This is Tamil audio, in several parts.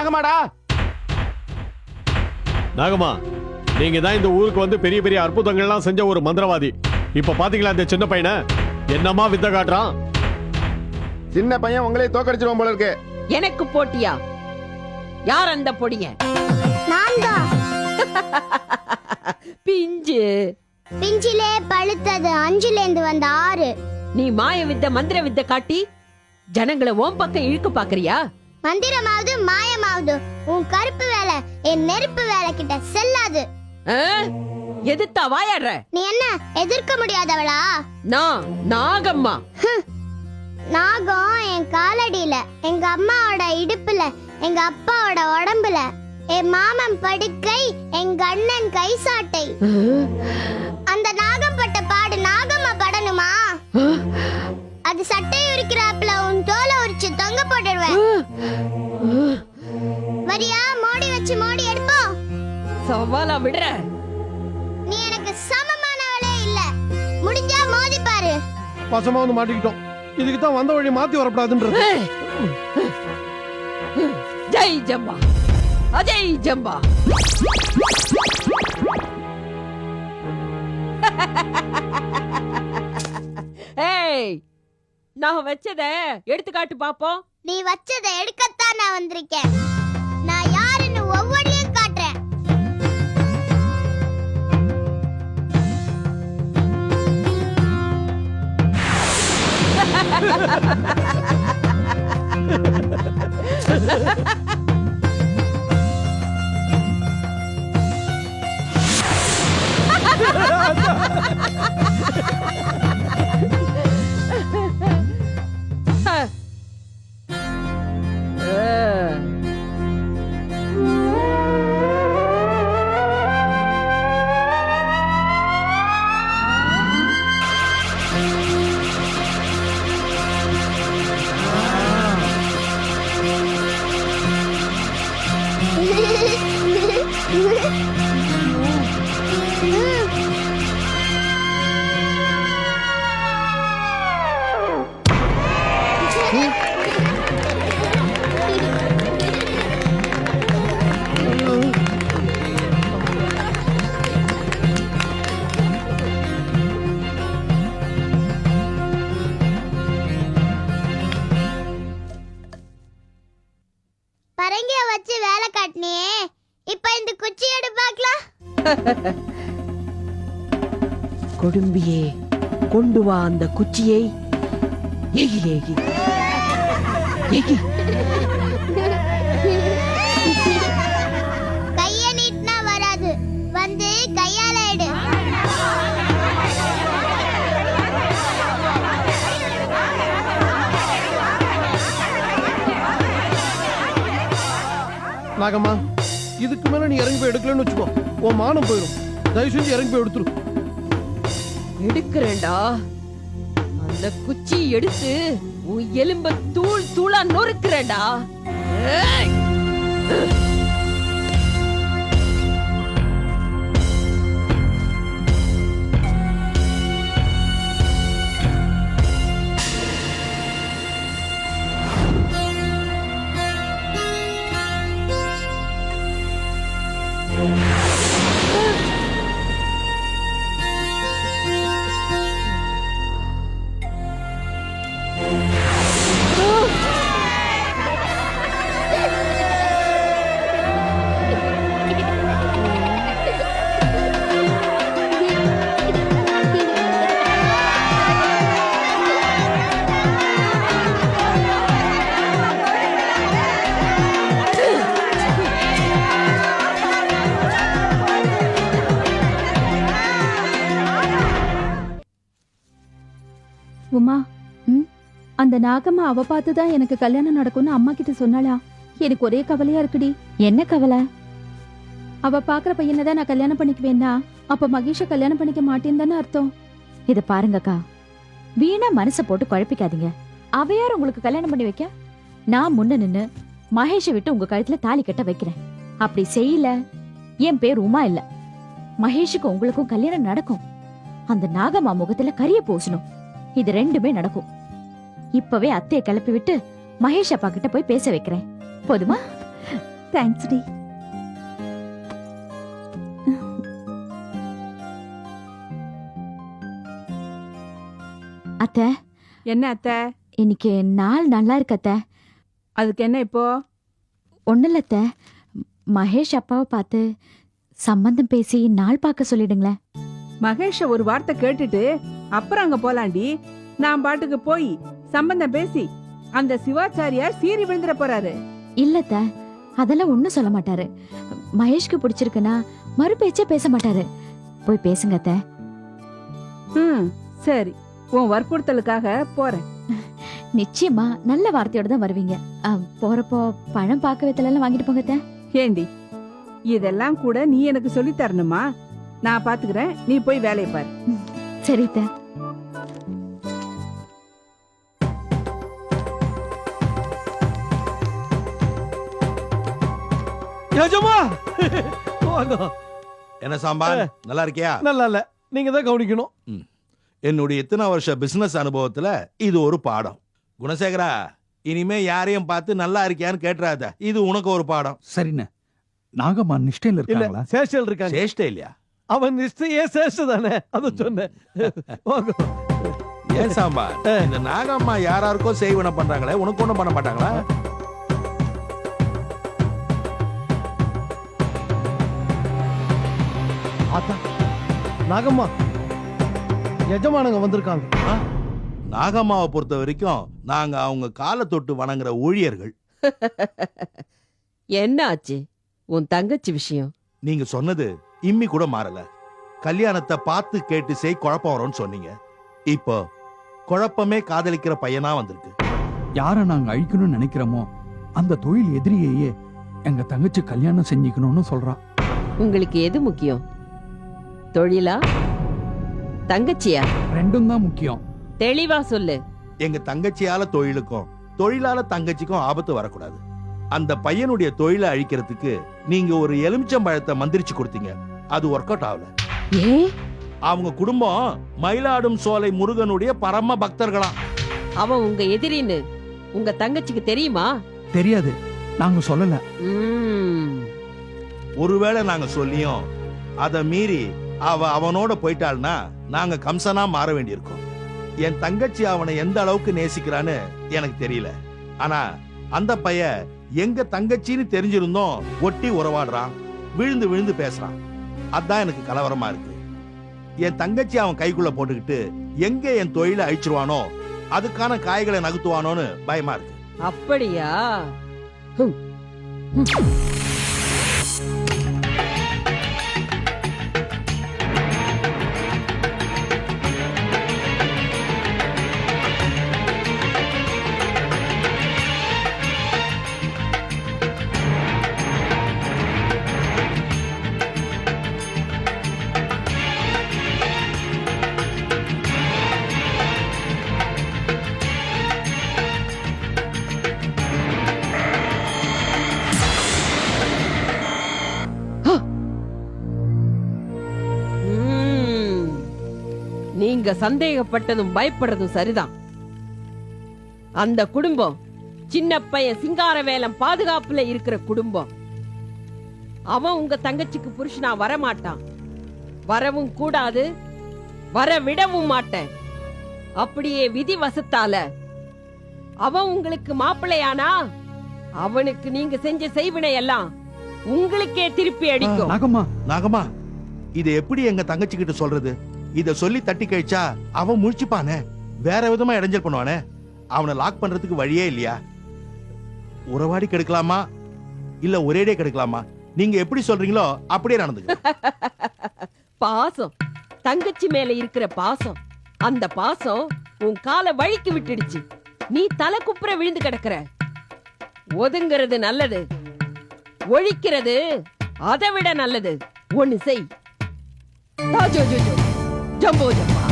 நாகமாடா. நாகமா, நீங்க தான் இந்த ஊருக்கு வந்து பெரிய பெரிய அற்புதங்கள்லாம் செஞ்ச ஒரு மந்திரவாதி. இப்ப பாத்தீங்களா இந்த சின்ன பையனை என்னமா வித்த காட்டுறான்? சின்ன பையன் உங்களே தோக்கடிச்சிருவோம் போல இருக்கு. எனக்கு போட்டியா? யார் அந்த பொடிய? நான் தான். பிஞ்சு பிஞ்சிலே பழுத்தது 5லேந்து வந்த 6. நீ மாய வித்த மந்திர வித்த காட்டி ஜனங்களை ஓம் பக்கம் இழுக்க பாக்குறியா? மந்திரமாவது மாயமாவது உன் கருப்பு வேலை என் நெருப்பு வேலை கிட்ட செல்லாது. எதிர்த்தா வாயாடுற? நீ என்ன எதிர்க்க முடியாதவளா? நான் நாகம்மா. நாகம் என் காலடியில, எங்க அம்மாவோட இடுப்புல, எங்க அப்பாவோட உடம்புல, என் மாமன் படுக்கை, எங்க அண்ணன் கை சாட்டை. அந்த நாகம் பட்ட பாடு நாகம்மா படணுமா? அது சட்டை உரிக்கிறாப்புல உன் தோலை உரிச்சு தொங்க போட்டுடுவேன். வரியா? மோடி வச்சு மோடி எடுப்போம். சவாலா விடுற? நீ எனக்கு சமமானவளே இல்ல. முடிஞ்சா மோதி பாரு. பசமா வந்து மாட்டிக்கிட்டோம். இதுக்கு தான் வந்த வழி மாத்தி வரப்படாதுன்றது. ஜெய் ஜம்பா, அஜய் ஜம்பா. ஏய், நான் வச்சத எடுத்து காட்டு பாப்போம். நீ வச்சதை எடுக்கத்தான் நான் வந்திருக்கேன். நான் யாருன்னு ஒவ்வொன்றையும் காட்டுறேன். பரங்கிய வச்சு வேலை காட்டினியே, இப்ப இந்த குச்சி எடு பார்க்கலாம். கொடும்பியே, கொண்டு வா அந்த குச்சியை. எகிலேகி எகி. கைய நீட்டினா வராது, வந்து கையால எடு. நாகம்மா, இதுக்கு மேல நீ இறங்கி போய் எடுக்கலன்னு வச்சுக்கோ, உன் மானம் போயிடும். தயவு செஞ்சு இறங்கி போய் எடுத்துரு. எடுக்கிறேன்டா. அந்த குச்சி எடுத்து உன் எலும்ப தூள் தூளா நொறுக்கிறேன்டா. ஏய்! உமா, அந்த நாகம்மா அவ பார்த்துதான் எனக்கு கல்யாணம் நடக்கும்னு அம்மா கிட்ட சொன்னாளா? எனக்கு ஒரே கவலையா இருக்குடி. என்ன கவலை? அவ பாக்குற பையனதான் நான் கல்யாணம் பண்ணிக்குவேன்னா அப்ப மகேஷ கல்யாணம் பண்ணிக்க மாட்டேன்னு தானே அர்த்தம். இத பாருங்கக்கா, வீணா மனச போட்டு குழப்பிக்காதீங்க. அவ யார் உங்களுக்கு கல்யாணம் பண்ணி வைக்க? நான் முன்ன நின்னு மகேஷை விட்டு உங்க கழுத்துல தாலி கட்ட வைக்கிறேன். அப்படி செய்யல, என் பேர் உமா இல்ல. மகேஷுக்கு உங்களுக்கும் கல்யாணம் நடக்கும். அந்த நாகம்மா முகத்துல கரிய பூசணும். இது ரெண்டுமே நடக்கும். இப்பவே அத்தையை கிளப்பி விட்டு மகேஷ் அப்பா கிட்ட போய் பேச வைக்கிறேன். போதுமா? தேங்க்ஸ் டி. அத்தை, என்ன அத்தை? இன்னைக்கு நாள் நல்லா இருக்கு அத்தை. அதுக்கு என்ன இப்போ? ஒன்றும் இல்லை அத்தை, மகேஷ் அப்பாவை பார்த்து சம்பந்தம் பேசி நாள் பார்க்க சொல்லிடுங்களேன். மகேஷ ஒரு வார்த்தை கேட்டுட்டு அப்புறம் அங்க போலாண்டி. நான் பாட்டுக்கு போய் சம்பந்தம் பேசி அந்த சிவாச்சாரியார் சீறி விழுந்துட போறாரு. இல்ல அத்தை, அதெல்லாம் ஒன்றும் சொல்ல மாட்டாரு. மகேஷ்க்கு பிடிச்சிருக்குன்னா மறு பேச்சே பேச மாட்டாரு. போய் பேசுங்க அத்தை. சரி, உன் வற்புறுத்தலுக்காக போறேன். நிச்சயமா நல்ல வார்த்தையோட தான் வருவீங்க. போறப்போ பழம் பார்க்க வெத்தலாம் வாங்கிட்டு போங்க அத்தை. ஏண்டி, இதெல்லாம் கூட நீ எனக்கு சொல்லி தரணுமா? நான் பாத்துக்கிறேன், நீ போய் வேலையை பாரு. சரி அத்தை. நிஜமா? வாங்க. என்ன சாம்பார், நல்லா இருக்கியா? நல்லா இல்ல, நீங்க தான் கவனிக்கணும். என்னுடைய இத்தனை வருஷ பிசினஸ் அனுபவத்துல இது ஒரு பாடம். குணசேகரா, இனிமே யாரையும் பார்த்து நல்லா இருக்கியான்னு கேட்டுறாத. இது உனக்கு ஒரு பாடம். சரிண்ணே. நாகம்மா நிஷ்டையில் இல்ல, இருக்காங்களா? சேஷல் இருக்காங்க. சேஷ்டே இல்லையா? அவன் நிச்சயே சேஷ தானே, அத சொன்னேன். வாங்க. ஏன் சாம்பார், இந்த நாகம்மா யாராருக்கோ செய்வன பண்றாங்களே, உனக்கு ஒண்ணும் பண்ண மாட்டாங்களா? ஆத்தா, நாகம்மா எஜமானங்க வந்திருக்காங்க. நாகம்மாவை பொறுத்த வரைக்கும் நாங்க அவங்க காலை தொட்டு வணங்குற ஊழியர்கள். என்ன ஆச்சு உன் தங்கச்சி விஷயம்? நீங்க சொன்னது இம்மி கூட மாறல. கல்யாணத்தை பார்த்து கேட்டு செய், குழப்பம் வரும்னு சொன்னீங்க. இப்போ குழப்பமே காதலிக்கிற பையனா வந்திருக்கு. யாரை நாங்க அழிக்கணும்னு நினைக்கிறோமோ அந்த தொழில் எதிரியையே எங்க தங்கச்சி கல்யாணம் செஞ்சுக்கணும்னு சொல்றா. உங்களுக்கு எது முக்கியம், தொழிலா தங்கச்சியா? ரெண்டும் தான் முக்கியம். தெளிவா சொல்லு. எங்க தங்கச்சியால தொழிலுக்கும் தொழிலால தங்கச்சிக்கும் ஆபத்து வரக்கூடாது. அந்த பையனுடைய தொழிலை அழிக்கிறதுக்கு நீங்க ஒரு எலுமிச்சம்பழத்தை மந்திரிச்சு கொடுத்தீங்க. அது ஒர்க் அவுட் ஆகல. ஏன்? அவங்க குடும்பம் மயிலாடும் சோலை முருகனுடைய பரம பக்தர்களாம். அவன் உங்க எதிரின்னு உங்க தங்கச்சிக்கு தெரியுமா? தெரியாது, நாங்க சொல்லல. ஒருவேளை நாங்க சொல்லியும் அத மீறி அவனோட போயிட்டாள்னா நாங்க கம்சனா மாற வேண்டியிருக்கோம். என் தங்கச்சி அவனை எந்த அளவுக்கு நேசிக்கிறான்னு எனக்கு தெரியல. ஆனா அந்த பையன் எங்க தங்கச்சின்னு தெரிஞ்சிருந்தோம் ஒட்டி உறவாடுறான், விழுந்து விழுந்து பேசுறான். அதான் எனக்கு கலவரமா இருக்கு. என் தங்கச்சி அவன் கைக்குள்ள போட்டுக்கிட்டு எங்க என் தொழிலை அழிச்சிருவானோ, அதுக்கான காய்களை நகுத்துவானோன்னு பயமா இருக்கு. அப்படியா? நீங்க சந்தேகப்பட்டதும் பயப்படுறதும் சரிதான். அந்த குடும்பம் சின்ன பையன் சிங்காரவேலன் பாதுகாப்புல இருக்கிற குடும்பம். அவன் உங்க தங்கச்சிக்கு புருஷனா வரமாட்டான், வரவும் கூடாது, வர விடவும் மாட்டேன். அப்படியே விதி வசத்தால அவன் உங்களுக்கு மாப்பிள்ளையானா அவனுக்கு நீங்க செஞ்ச செய்வினை எல்லாம் உங்களுக்கே திருப்பி அடிக்கும். நாகம்மா, நாகம்மா, இதை எப்படி எங்க தங்கச்சி கிட்ட சொல்றது? இத சொல்லி தட்டி கழிச்சா அவன் முழிச்சுப்பானே, வேற விதமா இடைஞ்சல் பண்ணுவானே. அவனை லாக் பண்றதுக்கு வழியே இல்லையா? உறவாடி கெடுக்கலாமா இல்ல ஒரேடே கெடுக்கலாமா? நீங்க எப்படி சொல்றீங்களோ அப்படியே நடந்துக்க. பாசம், தங்கச்சி மேல இருக்கிற பாசம், அந்த பாசம் உன் காலை வழிக்கு விட்டுடுச்சு. நீ தலை குப்புற விழுந்து கிடக்குற. ஒதுங்கிறது நல்லது, ஒழிக்கிறது அதை விட நல்லது. ஒண்ணு செய். ஜம்போ ஜம்பா.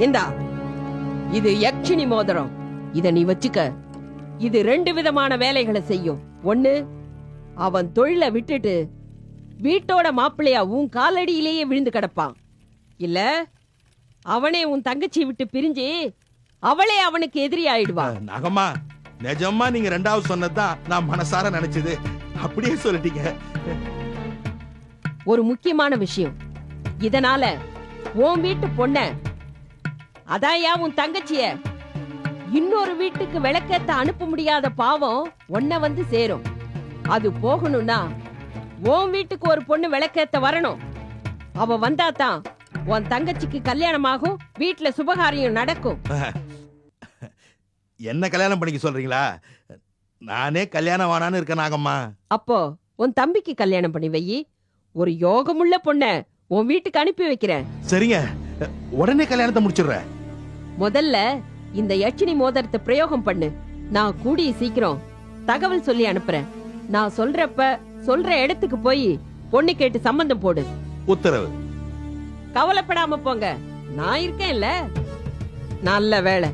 இந்தா, இது யக்ஷினி மோதிரம். இத நீ வச்சுக்க. இது 2 விதமான வேலைகளை செய்யும். ஒண்ணு, அவன் தொழிலை விட்டுட்டு வீட்டோட மாப்பிள்ளையா உன் காலடியிலேயே விழுந்து கிடப்பான். இல்ல அவனே உன் தங்கச்சி விட்டு பிரிஞ்சு அவளே அவனுக்கு எதிரி ஆயிடுவான். நாகம்மா, நிஜமா நீங்க ரெண்டாவது சொன்னதுதான் நான் மனசார நினைச்சது. அப்படியே சொல்லிட்டீங்க. ஒரு முக்கியமான விஷயம். இதனால உன் வீட்டு பொண்ண, அதாயா உன் தங்கச்சிய, இன்னொரு வீட்டுக்கு விளக்கேத்த அனுப்ப முடியாத பாவம் உன்னை வந்து சேரும். அது போகணும்னா உன் வீட்டுக்கு ஒரு பொண்ணு விளக்கேத்த வரணும். அவ வந்தாதான் உன் தங்கச்சிக்கு கல்யாணமாகும், வீட்டுல சுபகாரியம் நடக்கும். என்ன கல்யாணம் பண்ணிக்க சொல்றீங்களா? நானே கல்யாணம் வானான்னு இருக்கேன் நாகம்மா. அப்போ உன் தம்பிக்கு கல்யாணம் பண்ணி வையி. ஒரு யோகமுள்ள பொண்ண உன் வீட்டுக்கு அனுப்பி வைக்கிறேன். சரிங்க, உடனே கல்யாணத்தை முடிச்சிடுறேன். முதல்ல இந்த யட்சினி மோதிரத்தை பிரயோகம் பண்ணு. நான் கூடிய சீக்கிரம் தகவல் சொல்லி அனுப்புறேன். நான் சொல்றப்ப சொல்ற இடத்துக்கு போய் பொண்ணு கேட்டு சம்பந்தம் போடு. உத்தரவு. கவலைப்படாம போங்க, நான் இருக்கேன்ல. நல்ல வேளை,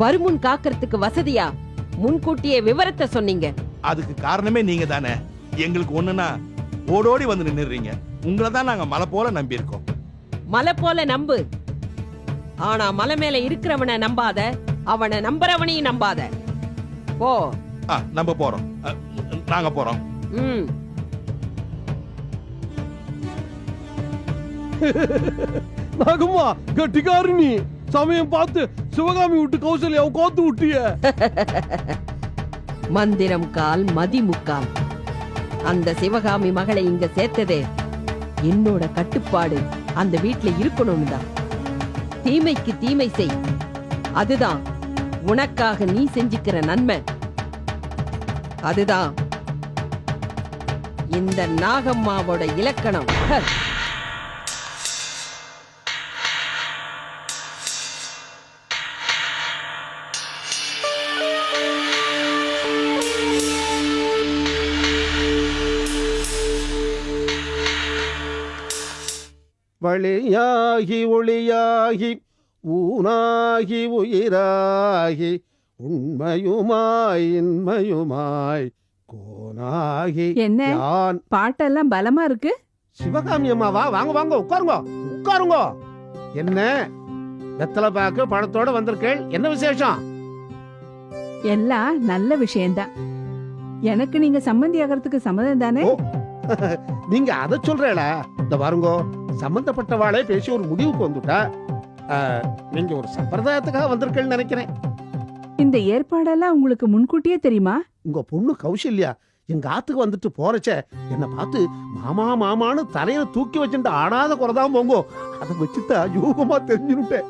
வருமுன் காக்கிறதுக்கு வசதியா முன்கூட்டியே விவரத்தை சொன்னீங்க. அதுக்கு காரணமே நீங்க தானே. எங்களுக்கு ஒண்ணுனா ஓடோடி வந்து நின்னுறீங்க. உங்களை தான் நாங்க மலை போல நம்பி இருக்கோம். மலை போல நம்பு, ஆனா மலை மேல இருக்கிறவனை நம்பாத, அவனை நம்புறவனையும் நம்பாத. போ. நம்ம போறோம். நாங்க போறோம். ம். நாகம்மா கட்டிக்காரினி, சமயம் பார்த்து சிவகாமி விட்டு கௌசல்யாவை கோத்து விட்டிய. மந்திரம் கால் மதி முக்கால். அந்த சிவகாமி மகளை இங்க சேர்த்ததே என்னோட கட்டுப்பாடு அந்த வீட்டுல இருக்கணும்னு தான். தீமைக்கு தீமை செய், அதுதான் உனக்காக நீ செஞ்சுக்கிற நன்மை. அதுதான் இந்த நாகம்மாவோட இலக்கணம். வழியாகி ஒளியாகி ஊனாகி உயிராகி உண்மையுமாய் இன்மையுமாய் கோனாகி என்ன யான். பாட்டெல்லாம் பலமா இருக்கு. சிவகாமி அம்மாவா? வாங்க வாங்க, உட்காருங்க உட்காருங்க. என்ன வெத்தலை பாக்கு பழத்தோட வந்திருக்கேள், என்ன விசேஷம்? எல்லாம் நல்ல விஷயம்தான். எனக்கு நீங்க சம்மந்தி ஆகிறதுக்கு சம்மதம் தானே? ஓ, நீங்க அத சொல்றேல. இந்த பாருங்க, சம்பந்தப்பட்டவாளே பேசி ஒரு முடிவுக்கு வந்துட்டா. நீங்க ஒரு சம்பிரதாயத்துக்காக வந்திருக்கேன்னு நினைக்கிறேன். இந்த ஏற்பாடெல்லாம் உங்களுக்கு முன்கூட்டியே தெரியுமா? உங்க பொண்ணு கௌசல்யா எங்க ஆத்துக்கு வந்துட்டு போறச்ச என்ன பார்த்து மாமா மாமான்னு தலையில தூக்கி வச்சுட்டு ஆடாத குறைதான் போங்க. அதை வச்சுட்டா யூகமா தெரிஞ்சுட்டேன்.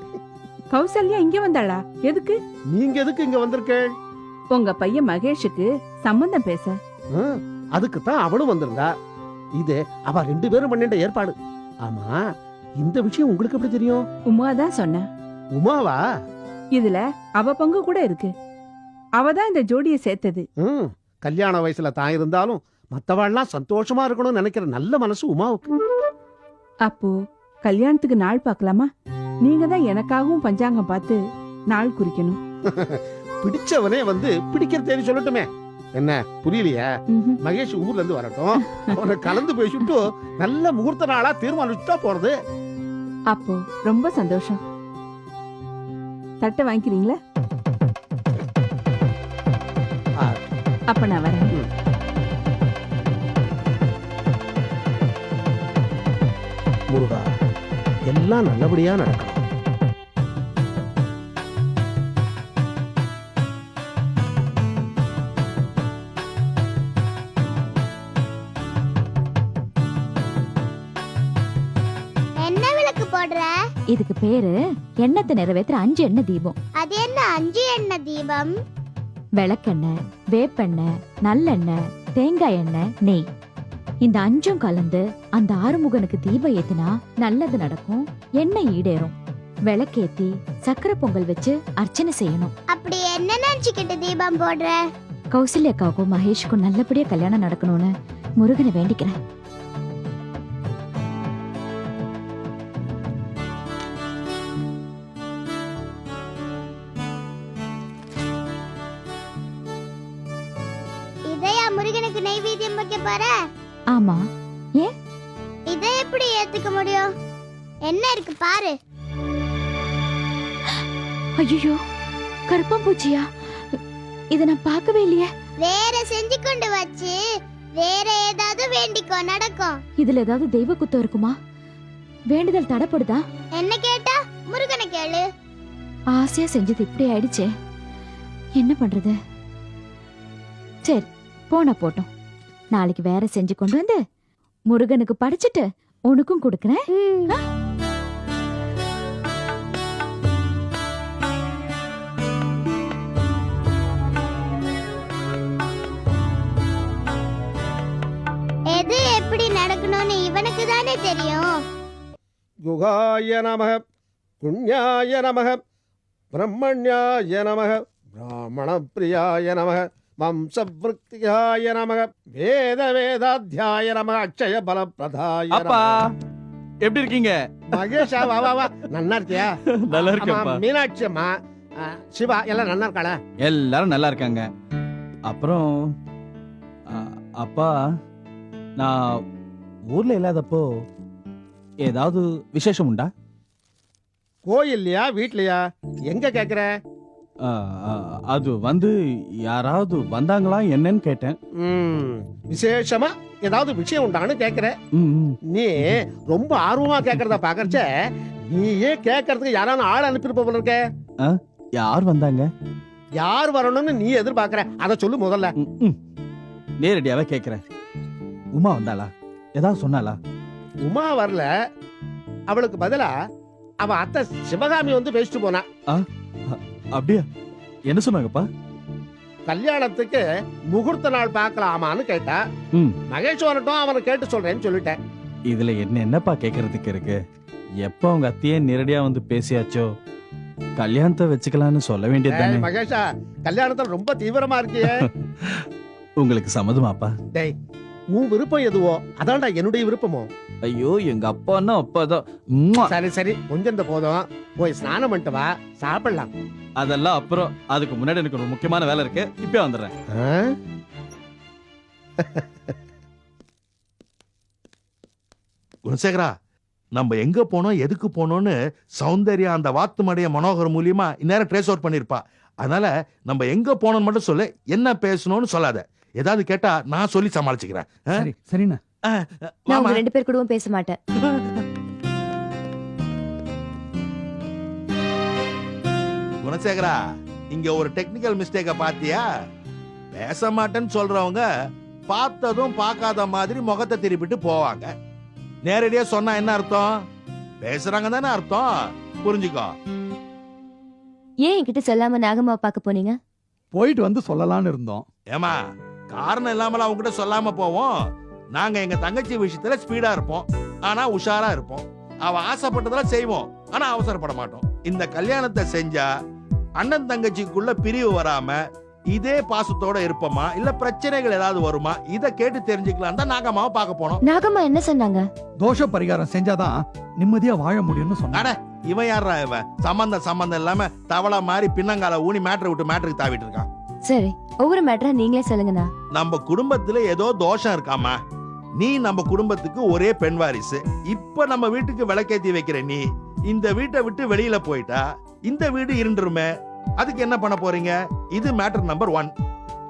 கௌசல்யா இங்க வந்தாளா? எதுக்கு? நீங்க எதுக்கு இங்க வந்திருக்கேள்? உங்க பையன் மகேஷுக்கு சம்பந்தம் பேச. அதுக்கு தான் அவளும் வந்திருந்தா. இது அவ 2 பேரும் பண்ணிட்ட ஏற்பாடு. ஆமா, இந்த விஷயம் உங்களுக்கு எப்படி தெரியும்? உமா தான் சொன்ன. உமாவா? இதுல அவ பங்கு கூட இருக்கு. அவதான் இந்த ஜோடியை சேர்த்தது. கல்யாண வயசுல தான் இருந்தாலும் மத்தவாள்லாம் சந்தோஷமா இருக்கணும்னு நினைக்கிற நல்ல மனசு உமாவுக்கு. அப்போ கல்யாணத்துக்கு நாள் பார்க்கலாமா? நீங்க தான் எனக்காகவும் பஞ்சாங்கம் பார்த்து நாள் குறிக்கணும். பிடிச்சவனே வந்து பிடிக்கிறதேன்னு சொல்லட்டுமே. என்ன புரியலையா? ம்ஹும். மகேஷ் ஊர்ல இருந்து வரட்டும், அவனை கலந்து பேசிட்டு நல்ல முகூர்த்த நாளா தீர்மானிச்சுட்டா போறது. அப்போ ரொம்ப சந்தோஷம். தட்டை வாங்கிக்கிறீங்களா? அப்ப நான் வரேன். முருகா, எல்லாம் நல்லபடியா நடக்கும். என்ன விளக்கு போடுற? இதுக்கு பேரு எண்ணத்தை நிறைவேற்ற 5 எண்ணெய் தீபம். அது என்ன 5 எண்ணெய் தீபம்? விளக்கெண்ணெய், வேப்பெண்ணெய், நல்லெண்ணெய், தேங்காய் எண்ணெய், நெய், இந்த 5ம் கலந்து அந்த ஆறுமுகனுக்கு தீபம் ஏத்தினா நல்லது நடக்கும், எண்ணெய் ஈடேறும். விளக்கேத்தி சக்கரை பொங்கல் வச்சு அர்ச்சனை செய்யணும். அப்படி என்ன நினைச்சுக்கிட்டு தீபம் போடுற? கௌசல்யாக்காவுக்கும் மகேஷுக்கும் நல்லபடியா கல்யாணம் நடக்கணும்னு முருகனை வேண்டிக்கிறேன். இதையா முருகனுக்கு நெய்வேத்தியம் வைக்க போற? ஆமா, இதை எப்படி ஏத்துக்க முடியும்? என்ன இருக்கு பாரு. ஐயோ, கருப்பாம்பூச்சியா? இத நான் பார்க்கவே இல்லையே. வேற செஞ்சு கொண்டு வச்சு வேற ஏதாவது வேண்டிக்கோ, நடக்கும். இதுல ஏதாவது தெய்வ குத்தம் இருக்குமா? வேண்டுதல் தடைப்படுதா? என்ன கேட்டா முருகனை கேளு. ஆசையா செஞ்சது இப்படி ஆயிடுச்சே, என்ன பண்றது? சரி, போனா போட்டோம். நாளைக்கு வேற செஞ்சு கொண்டு வந்து முருகனுக்கு படைச்சிட்டு உனக்கும் கொடுக்கறேன். எது எப்படி நடக்கணும்னு இவனுக்கு தானே தெரியும். குகாய நமக, புண்ணியாய நமக, பிரம்மண்யாய நமக, பிராமண பிரியாய நமக, வம்சவிருத்தியாய நமக, வேத வேதாத்தியாய நமக, அக்ஷய பலப்பிரதாய அப்பா நமக. எப்படி இருக்கீங்க? மகேஷா, வா வா வா, நன்னா இருக்கியா? நல்லா ஆமா, இருக்கேன்ப்பா. மீனாட்சி அம்மா, சிவா எல்லாம் நல்லா இருக்காளா? எல்லாரும் நல்லா இருக்காங்க. அப்புறம் அப்பா, நான் ஊர்ல இல்லாதப்போ ஏதாவது விசேஷம் உண்டா? கோயில்லையா வீட்லயா? எங்க கேக்குற? ஆ, அது வந்து யாராவது வந்தாங்களா என்னன்னு கேட்டேன். விசேஷமா ஏதாவது விஷயம் உண்டான்னு கேக்குற? ம், ம். நீ ரொம்ப ஆர்வமா கேக்குறத பாக்கறச்ச நீயே கேக்குறதுக்கு யாரான ஆள் அனுப்பிருப்ப போல இருக்க. யார் வந்தாங்க? யார் வரணும்னு நீ எதிர்பார்க்கற அத சொல்லு முதல்ல. ம், ம். நேரடியாவே கேக்குறேன். உமா வந்தாளா? ஏதாவது சொன்னாளா? உமா வரல, அவளுக்கு பதிலா அவ அத்தை சிவகாமி வந்து பேசிட்டு போனா. அப்படியா? என்ன சொன்னாங்கப்பா? கல்யாணத்துக்கு முகூர்த்த நாள் பார்க்கலாமான்னு கேட்டா. ம். மகேஷ் வரட்டும், அவனை கேட்டு சொல்றேன்னு சொல்லிட்டேன். இதுல என்னப்பா கேக்குறதுக்கு இருக்கு? எப்ப அவங்க அத்தையே நேரடியா வந்து பேசியாச்சோ கல்யாணத்தை வச்சுக்கலாம்னு சொல்ல வேண்டியது ஏய், மகேஷா, கல்யாணத்துல ரொம்ப தீவிரமா இருக்கியே. உங்களுக்கு சம்மதமாப்பா? டேய், உன் விருப்பம் எதுவோ அதான்டா என்னுடைய விருப்பமோ. ஐயோ, எங்க அப்பான்னா அப்பாதான். உம்மா. சரி சரி, கொஞ்சம் போதும், போய் ஸ்நானம் பண்ணிட்டு வா, சாப்பிடலாம். அதெல்லாம் அப்புறம். அதுக்கு முன்னாடி எனக்கு ஒரு முக்கியமான வேலை இருக்கு. இப்ப வந்துடுறேன். குணசேகரா, நம்ம எங்க போனோம் எதுக்கு போனோம்னு சௌந்தர்யா அந்த வாத்து மடைய மனோகர் மூலியமா இந்நேரம் ட்ரேஸ் அவுட் பண்ணிருப்பா. அதனால நம்ம எங்க போனோம்னு மட்டும் சொல்லு, என்ன பேசணும்னு சொல்லாத. ஏதாவது கேட்டா நான் சொல்லி சமாளிச்சுக்கிறேன். சரி சரிண்ணா. நான் உங்க 2 பேர் கூடவும் பேச மாட்டேன். குணசேகரா, இங்க ஒரு டெக்னிக்கல் மிஸ்டேக்க பாத்தியா? பேச மாட்டேன்னு சொல்றவங்க பார்த்ததும் பார்க்காத மாதிரி முகத்தை திருப்பிட்டு போவாங்க. நேரடியா சொன்னா என்ன அர்த்தம்? பேசுறாங்க தானே அர்த்தம். புரிஞ்சுக்கோ. ஏன் என்கிட்ட சொல்லாம நாகம்மா பார்க்க போனீங்க? போயிட்டு வந்து சொல்லலாம்னு இருந்தோம். ஏமா, காரணம் இல்லாமல அவங்க கிட்ட சொல்லாம போவோம். நாங்க எங்க தங்கச்சி விஷயத்துல ஸ்பீடா இருப்போம், ஆனா உஷாரா இருப்போம். அவ ஆசைப்பட்டதெல்லாம் செய்வோம், ஆனா அவசரப்பட மாட்டோம். இந்த கல்யாணத்தை செஞ்சா அண்ணன் தங்கச்சிக்குள்ள பிரிவு வராம இதே பாசத்தோட இருப்போமா, இல்ல பிரச்சனைகள் ஏதாவது வருமா, இத கேட்டு தெரிஞ்சுக்கலாம் தான் நாகம்மாவை பார்க்க போனோம். நாகம்மா என்ன சொன்னாங்க? தோஷ பரிகாரம் செஞ்சாதான் நிம்மதியா வாழ முடியும்னு சொன்னாங்க. அட, இவன் யாரா இவன்? சம்பந்தம் இல்லாம தவளை மாதிரி பின்னங்கால ஊனி மேட்டரை விட்டு மேட்டருக்கு தாவிட்டு இருக்கான். சரி, ஒவ்வொரு மேட்டரா நீங்களே சொல்லுங்கண்ணா. நம்ம குடும்பத்துல ஏதோ தோஷம் இருக்காமா. நீ நம்ம குடும்பத்துக்கு ஒரே பெண் வாரிசு. இப்ப நம்ம வீட்டுக்கு விளக்கேத்தி வைக்கிற நீ இந்த வீட்டை விட்டு வெளியில போயிட்டா இந்த வீடு இருண்டுருமே. அதுக்கு என்ன பண்ண போறீங்க? இது மேட்டர் நம்பர் 1.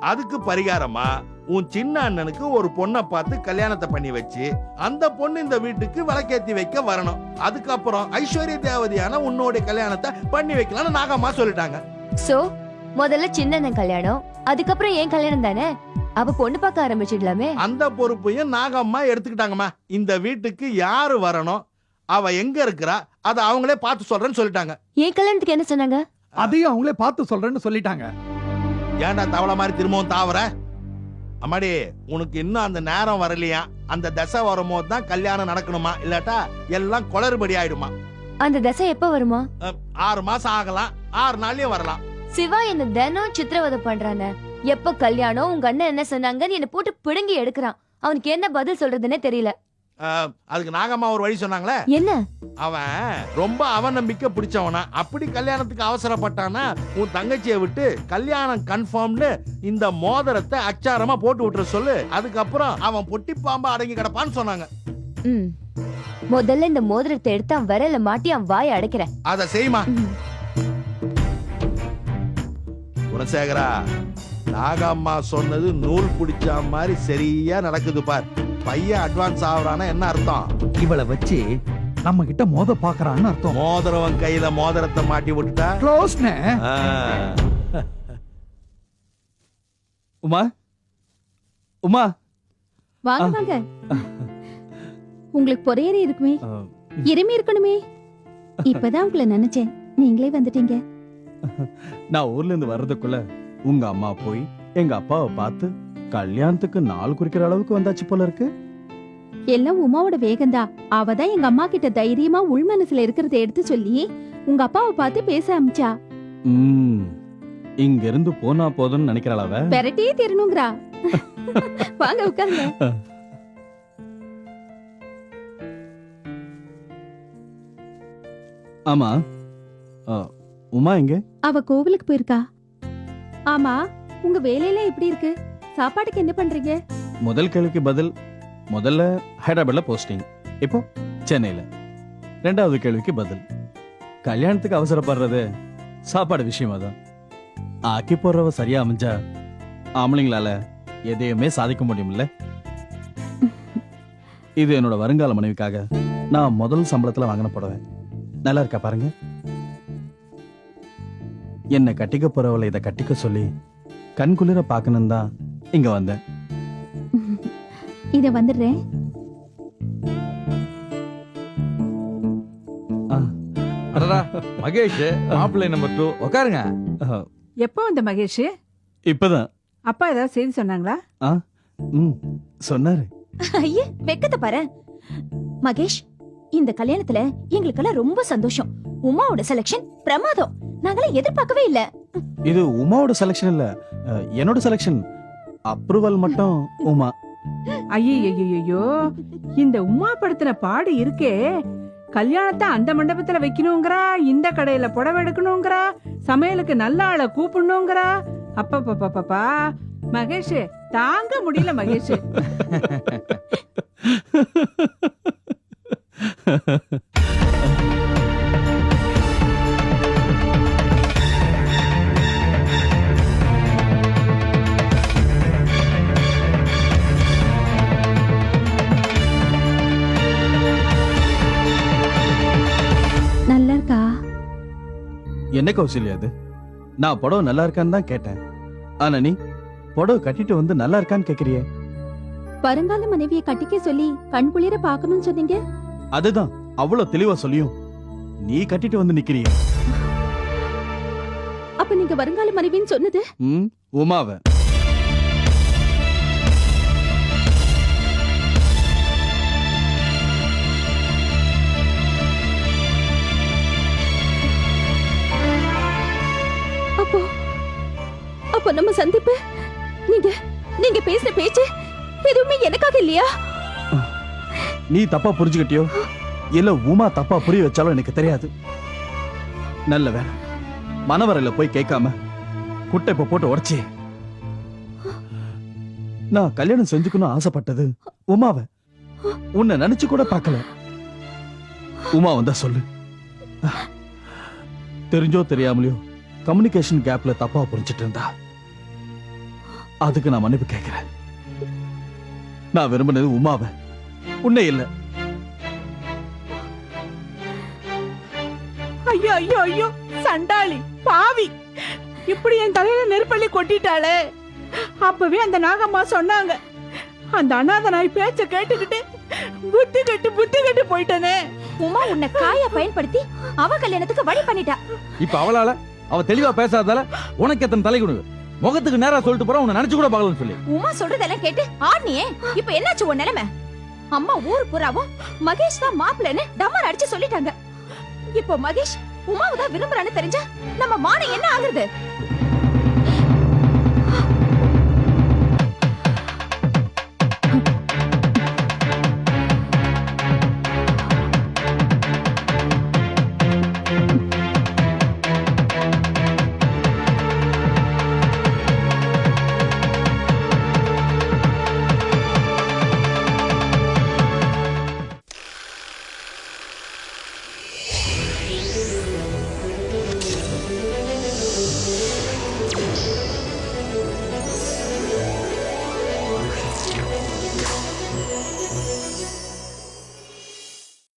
அதுக்கு பரிகாரமா உன் சின்ன அண்ணனுக்கு ஒரு பொண்ணை பார்த்து கல்யாணத்தை பண்ணி வச்சு அந்த பொண்ணு இந்த வீட்டுக்கு விளக்கேத்தி வைக்க வரணும். அதுக்கப்புறம் ஐஸ்வர்ய தேவதையான உன்னோட கல்யாணத்தை பண்ணி வைக்கலாம்னு நாகம்மா சொல்லிட்டாங்க. சோ முதல்ல சின்ன கல்யாணம், அதுக்கப்புறம் ஏன் கல்யாணம் தானே? அவ பொண்ணு பார்க்க ஆரம்பிச்சிடலாமே. அந்த பொறுப்பையும் நாகம்மா எடுத்துக்கிட்டாங்கம்மா. இந்த வீட்டுக்கு யாரு வரணும், அவ எங்க இருக்கிறா, அதை அவங்களே பார்த்து சொல்றேன்னு சொல்லிட்டாங்க. ஏன் கல்யாணத்துக்கு என்ன சொன்னாங்க? அதையும் அவங்களே பார்த்து சொல்றேன்னு சொல்லிட்டாங்க. ஏன்டா தவளை மாதிரி திரும்பவும் தாவற? அம்மாடி, உனக்கு இன்னும் அந்த நேரம் வரலையா? அந்த தசை வரும்போது தான் கல்யாணம் நடக்கணுமா, இல்லாட்டா எல்லாம் குளறுபடி ஆயிடுமா. அந்த தசை எப்ப வருமா? 6 மாசம் ஆகலாம், 6 நாள்லயும் வரலாம். சிவா என்ன தினம் சித்திரவதை பண்றானே. எப்ப கல்யாணம், உங்க அண்ணன் என்ன சொன்னாங்கன்னு என்ன போட்டு பிடுங்கி எடுக்கிறான். அவனுக்கு என்ன பதில் சொல்றதுன்னே தெரியல. அதுக்கு நாகம்மா ஒரு வழி சொன்னாங்களே. என்ன? அவன் ரொம்ப அவநம்பிக்கை பிடிச்சவனா. அப்படி கல்யாணத்துக்கு அவசரப்பட்டானா உன் தங்கச்சியை விட்டு கல்யாணம் கன்ஃபார்ம்னு இந்த மோதிரத்தை அச்சாரமா போட்டு விட்டுற சொல்லு. அதுக்கப்புறம் அவன் பொட்டி பாம்பா அடங்கி கிடப்பான்னு சொன்னாங்க. முதல்ல இந்த மோதிரத்தை எடுத்து அவன் விரல மாட்டி அவன் வாயை அடைக்கிறேன். அத செய்யுமா. குணசேகரா, நாகம்மா சொன்னது நூல் பிடிச்ச மாதிரி சரியா நடக்குது பார். பையன் அட்வான்ஸ் ஆகுறானா என்ன அர்த்தம்? இவளை வச்சு நம்ம கிட்ட மோத பாக்குறான்னு அர்த்தம். மோதிரவன் கையில மோதிரத்தை மாட்டி விட்டுட்டா க்ளோஸ்னே. ஆ. உமா உமா வாங்க வாங்க. உங்களுக்கு பொறையறி இருக்குமே, இருமி இருக்கணுமே. இப்பதான் உங்களை நினைச்சேன், நீங்களே வந்துட்டீங்க. நான் ஊர்ல இருந்து வர்றதுக்குள்ள உங்க அம்மா போய் எங்க அப்பாவை பார்த்து கல்யாணத்துக்கு நாள் குறிக்கிற அளவுக்கு வந்தாச்சு போல இருக்கு. எல்லாம் உமாவோட வேகந்தா. அவதான் எங்க அம்மா கிட்ட தைரியமா உள் மனசுல இருக்கிறத எடுத்து சொல்லி உங்க அப்பாவை பார்த்து பேச ஆரம்பிச்சா. இங்க இருந்து போனா போதும்னு நினைக்கிறாள் அவ. பெரட்டியே தெரியணுங்கிறா. வாங்க உட்காருங்க. ஆமா, உமா எங்க? அவ கோவிலுக்கு போயிருக்கா. ஆமா, உங்க வேலையெல்லாம் எப்படி இருக்கு? சாப்பாட்டுக்கு என்ன பண்றீங்க? முதல் கேள்விக்கு பதில், முதல்ல ஹைதராபாத்ல போஸ்டிங், இப்போ சென்னையில. ரெண்டாவது கேள்விக்கு பதில், கல்யாணத்துக்கு அவசரப்படுறது சாப்பாடு விஷயமா தான். ஆக்கி போடுறவ சரியா அமைஞ்சா ஆம்பளைங்களால எதையுமே சாதிக்க முடியும்ல. இது என்னோட வருங்கால மனைவிக்காக நான் முதல் சம்பளத்துல வாங்கின புடவை. நல்லா இருக்கா பாருங்க. என்ன கட்டிக்க போறவளை இதை கட்டிக்க சொல்லி கண்குளிர பார்க்கணும் தான் இங்க வந்தேன். இத வந்துடுறேன். மகேஷ் மாப்பிள்ளை நம்பர் 2 உட்காருங்க. எப்போ வந்த மகேஷ்? இப்பதான். அப்பா ஏதாவது செய்தி சொன்னாங்களா? சொன்னாரு. ஐயே வெக்கத்தை பாரு. மகேஷ், இந்த கல்யாணத்துல எங்களுக்கெல்லாம் ரொம்ப சந்தோஷம். உமாவோட செலக்ஷன் பிரமாதம். நாங்களாம் எதிர்பார்க்கவே இல்ல. இது உமாவோட செலக்ஷன் இல்ல, என்னோட செலக்ஷன். அப்ரூவல் மட்டும் உமா. ஐயோ, இந்த உமா படுத்தின பாடு இருக்கே. கல்யாணத்தை அந்த மண்டபத்துல வைக்கணுங்கிறா, இந்த கடையில புடவை எடுக்கணுங்கிறா, சமையலுக்கு நல்ல ஆளை கூப்பிடணுங்கிறா. அப்பா மகேஷ் தாங்க முடியல மகேஷ். நல்லா இருக்கா? என்ன கௌசல்யா அது? நான் புடவை நல்லா இருக்கான்னு தான் கேட்டேன். ஆனா நீ புடவை கட்டிட்டு வந்து நல்லா இருக்கான்னு கேக்குறியே. வருங்கால மனைவியை கட்டிக்க சொல்லி கண் குளிர பாக்கணும்னு சொன்னீங்க. அதுதான் அவ்வளவு தெளிவா சொல்லியும் நீ கட்டிட்டு வந்து நிக்கிறியே. அப்ப நீங்க வருங்கால மனைவின்னு சொன்னது உமாவ. அப்போ நம்ம சந்திப்பு, நீங்க பேசுற பேச்சு எதுவுமே எனக்காக இல்லையா? நீ தப்பா புரிஞ்சுக்கிட்டியோ இல்ல உமா தப்பா புரிய வச்சாலும் எனக்கு தெரியாது. நல்ல வேலை மனவரையில போய் கேட்காம குட்டை இப்ப போட்டு உடைச்சி. நான் கல்யாணம் செஞ்சுக்கணும் ஆசைப்பட்டது உமாவை. உன்னை நினைச்சு கூட பார்க்கல. உமா வந்தா சொல்லு. தெரிஞ்சோ தெரியாமலையோ கம்யூனிகேஷன் கேப்ல தப்பா புரிஞ்சிட்டு இருந்தா அதுக்கு நான் மன்னிப்பு கேட்கிறேன். நான் விரும்பினது உமாவை, உன்னை இல்ல. ஐயோ சண்டாளி பாவி, இப்படி என் தலையில நெருப்பள்ளி கொட்டிட்டாளே. அப்பவே அந்த நாகம்மா சொன்னாங்க. அந்த அனாத நாய் பேச்ச கேட்டுக்கிட்டு புத்தி கட்டு போயிட்டனே. உமா உன்னை காயா பயன்படுத்தி அவ கல்யாணத்துக்கு வழி பண்ணிட்டா. இப்ப அவளால அவ தெளிவா பேசாதால உனக்கு எத்தனை தலை குடுங்க. முகத்துக்கு நேரா சொல்லிட்டு போற, உன்னை நினைச்சு கூட பார்க்கலன்னு சொல்லி. உமா சொல்றதெல்லாம் கேட்டு ஆட்னியே. இப்ப என்னாச்சு உன் நிலைமை? அம்மா ஊர் புறாவும் மகேஷ் தான் மாப்பிள்ளைன்னு டம்மர் அடிச்சு சொல்லிட்டாங்க. இப்போ மகேஷ் உமாவை தான் விரும்புறான்னு தெரிஞ்சா நம்ம மானம் என்ன ஆகுறது?